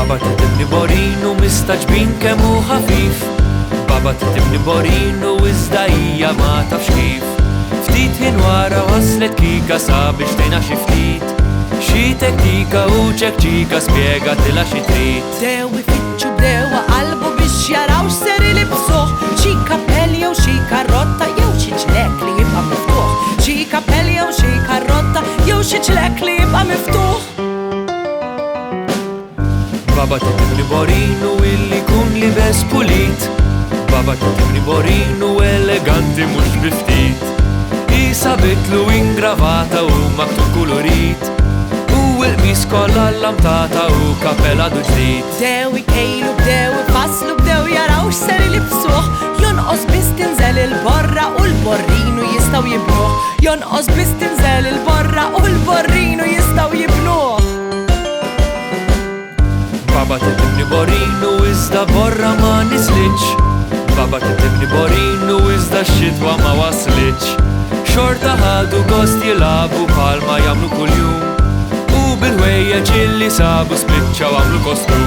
Baba titibni borinu mistaġbin kemmu ħafif. Baba titibni borinu iżda hija ma tafx kif. Ftit ħin wara waslet kika sabiex tgħinha xi ftit. Xi teknika u ċekċika spjegatilha xi trid. Bdew ifittxu bdew qalbu biex jaraw x'ser ilibsuh. Xi kappell jew xi karrotta jew xi ġlek li jibqa' miftuħ. Xi kappell jew xi karrotta jew xi ġlek li jibqa' miftuħ. Baba titibni borinu illi kun libes pulit. Baba titibni borinu eleganti mhux biftit. Isa bitlu ingravata u maktub kulurit. U l-qmis kollha llamtata u kappella ġdid. Bdew ikejlu bdew ifasslu bdew jaraw x'ser ilibsuh. Jonqos biss tinżel il-borra u l-borrinu jistgħu jibnuh. Jonqos biss tinżel il-borra u l-borrinu jistgħu jibnuh. Baba titibni borinu iżda borra ma nislitx. Baba titibni borinu iżda x-xitwa ma waslitx. Xorta ħadu gost jilabu bħalma jagħmlu kuljum. U bil-ħwejjeġ illi sabu spiċċaw għamlu kostum.